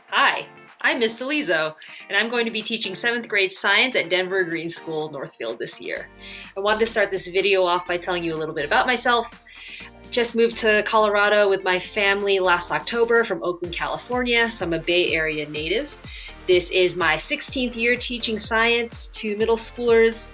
Hi, I'm Miss Delizo, and I'm going to be teaching 7th grade science at Denver Green School, Northfield this year. I wanted to start this video off by telling you a little bit about myself. Just moved to Colorado with my family last October from Oakland, California, so I'm a Bay Area native. This is my 16th year teaching science to middle schoolers.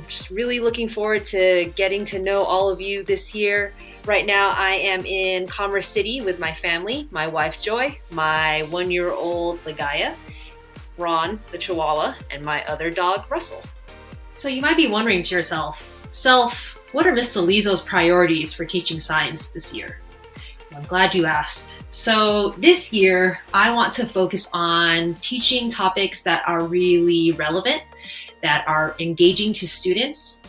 Just really looking forward to getting to know all of you this year. Right now, I am in Commerce City with my family, my wife Joy, my 1-year-old Ligaya, Ron, the Chihuahua, and my other dog, Russell. So you might be wondering to yourself, what are Miss Delizo's priorities for teaching science this year? I'm glad you asked. So this year, I want to focus on teaching topics that are really relevant, that are engaging to students,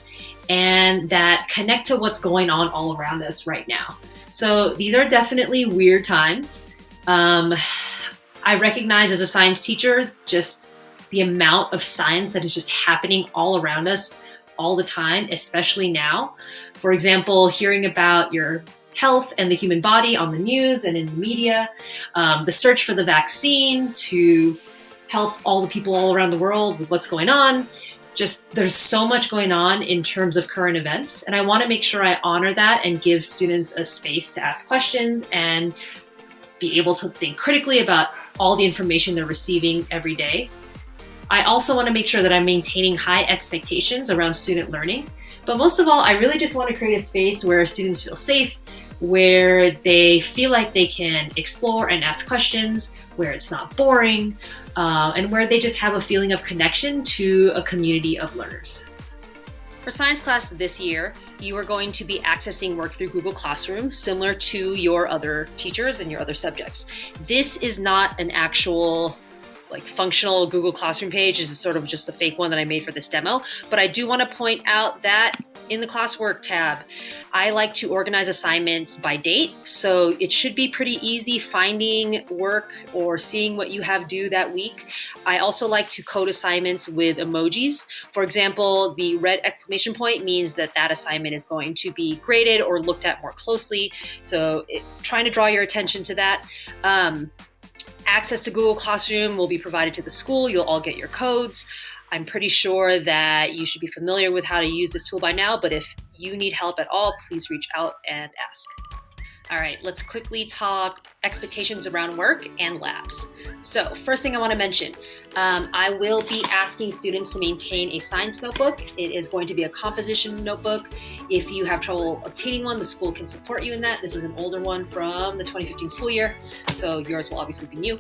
and that connect to what's going on all around us right now. So these are definitely weird times. I recognize as a science teacher just the amount of science that is just happening all around us all the time, especially now. For example, hearing about your health and the human body on the news and in the media, the search for the vaccine to help all the people all around the world with what's going on. Just there's so much going on in terms of current events, and I want to make sure I honor that and give students a space to ask questions and be able to think critically about all the information they're receiving every day. I also want to make sure that I'm maintaining high expectations around student learning, but most of all, I really just want to create a space where students feel safe, where they feel like they can explore and ask questions, where it's not boring, and where they just have a feeling of connection to a community of learners. For science class this year, you are going to be accessing work through Google Classroom, similar to your other teachers and your other subjects. This is not an actual functional Google Classroom page. This is sort of just a fake one that I made for this demo. But I do want to point out that in the classwork tab, I like to organize assignments by date. So it should be pretty easy finding work or seeing what you have due that week. I also like to code assignments with emojis. For example, the red exclamation point means that that assignment is going to be graded or looked at more closely. So trying to draw your attention to that. Access to Google Classroom will be provided to the school. You'll all get your codes. I'm pretty sure that you should be familiar with how to use this tool by now, but if you need help at all, please reach out and ask. All right, let's quickly talk expectations around work and labs. So first thing I want to mention, I will be asking students to maintain a science notebook. It is going to be a composition notebook. If you have trouble obtaining one, the school can support you in that. This is an older one from the 2015 school year, so yours will obviously be new.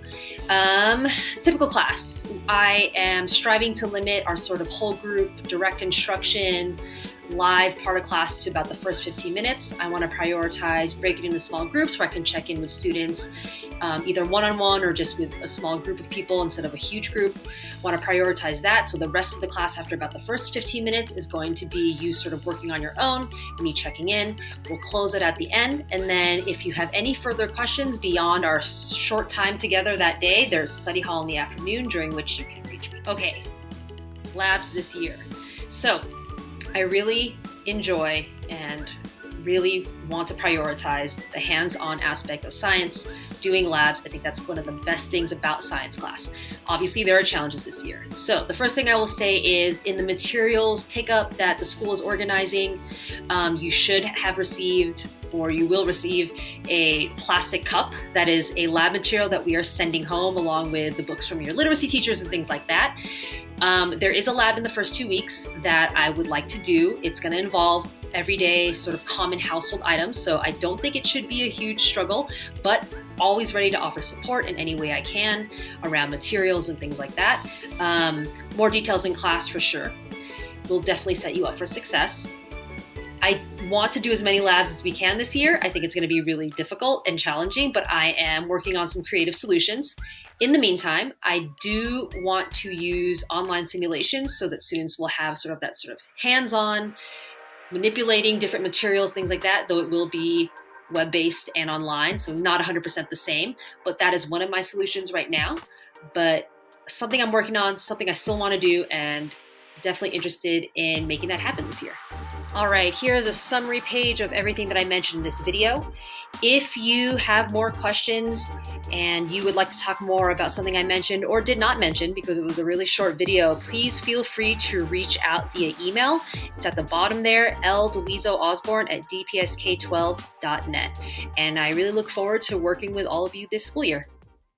Typical class, I am striving to limit our sort of whole group direct instruction live part of class to about the first 15 minutes. I want to prioritize breaking into small groups where I can check in with students, either one-on-one or just with a small group of people instead of a huge group. I want to prioritize that. So the rest of the class after about the first 15 minutes is going to be you sort of working on your own, me checking in. We'll close it at the end. And then if you have any further questions beyond our short time together that day, there's study hall in the afternoon during which you can reach me. Okay, labs this year. So I really enjoy and really want to prioritize the hands-on aspect of science, doing labs. I think that's one of the best things about science class. Obviously, there are challenges this year. So the first thing I will say is in the materials pickup that the school is organizing, you should have received or you will receive a plastic cup that is a lab material that we are sending home along with the books from your literacy teachers and things like that. There is a lab in the first 2 weeks that I would like to do. It's going to involve everyday sort of common household items, so I don't think it should be a huge struggle, but always ready to offer support in any way I can around materials and things like that. More details in class for sure. We'll definitely set you up for success. I want to do as many labs as we can this year. I think it's going to be really difficult and challenging, but I am working on some creative solutions. In the meantime, I do want to use online simulations so that students will have sort of hands-on manipulating different materials, things like that, though it will be web-based and online, so not 100% the same, but that is one of my solutions right now. But something I'm working on, something I still want to do, and definitely interested in making that happen this year. All right, here is a summary page of everything that I mentioned in this video. If you have more questions and you would like to talk more about something I mentioned or did not mention because it was a really short video, please feel free to reach out via email. It's at the bottom there, ldelizoosborne@dpsk12.net. And I really look forward to working with all of you this school year.